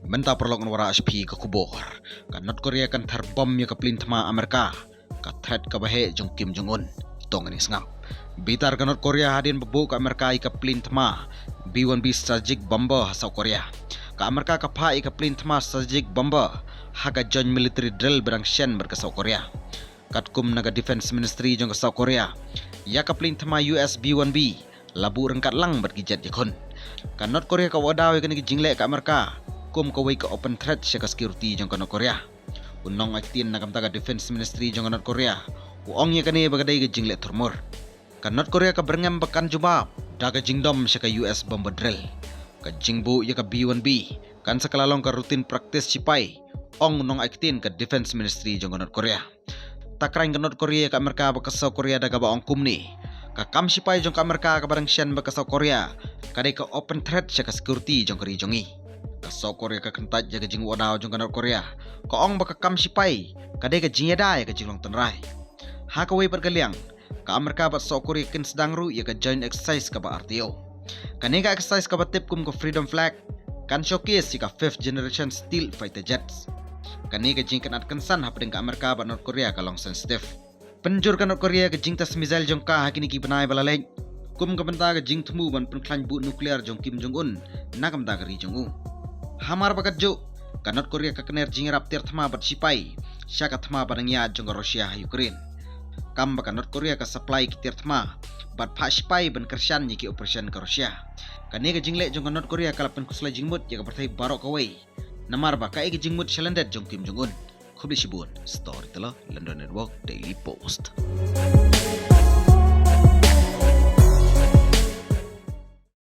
Menta perlok nwara HP ke kubur. Kan North Korea kan terbom ya ke pelintama Amerika. Ka threat ka bahe jong Kim Jong Un. Tong ni sengap. Bitar kan North Korea hadien bebuk ke Amerika ke pelintama B-1B strategic bomber South Korea. Ka Amerika ka phai ke pelintama strategic bomber haga joint military drill berang Shen ber ke South Korea. Kat kum naga defense ministry jong ke South Korea. Ya ke pelintama US B-1B labu rengkat lang bergijet yakun. Kan North Korea ka wadaw ya ke jinglek ke Amerika. Kum kawai ke open threat syaka security jong North Korea. Unong aktin nakam taga defense ministry jong North Korea. Uong ya kane bagadai ke jingle turmur. Kan North Korea ka byrngem bakan jubab daga jingdom syaka US bomber drill. Ka jingbu ya ka B-1B kan sakalalong ka rutin practice sipai. Ong unong aktin ka defense ministry jong North Korea. Takrang ka North Korea ka Amerika baka South Korea daga ba ong kumni. Ka kam sipai jong ka Amerika ka barang Shen baka South Korea. Kadai ka open threat syaka security jong kari jongi. Ka South Korea ka kentat jaga jing wadaw jong ka North Korea. Ka ong baka kam sipai kadai ka jingeda ya ka jinglong tenrai. Ha ka wei pergaliang ka Amerika ba South Korea kin sedang ru ya ka joint exercise ka ba RTO. Kani ka exercise ka ba tip kum ka freedom flag kan showcase ya ka 5th generation steel fighter jets. Kani ka jing kanat kansan hapding ka Amerika ba North Korea ka long sensitive. Penjur ka North Korea ka jing tas missile jong ka hakini ki banai balaleng. Kum ka benta ka jing thumu ban penklan bu nuklear jong Kim Jong Un nakam da ka ri jong U. Hamar bakat jo ka North Korea ka kener jing rap tir thama bat sipai syaka thama barang ya jong Rusia Ukraine. Kam baka North Korea ka supply ki tir thama bat pha sipai ban kershan ni ki operation ka Rusia. Kani ka jingle jong North Korea ka lapan kusla jingmut ya ka pertai barok away. Namar ba ka ki jingmut shalandet jong Kim Jong Un. Khubli shibun story telo London Network Daily Post.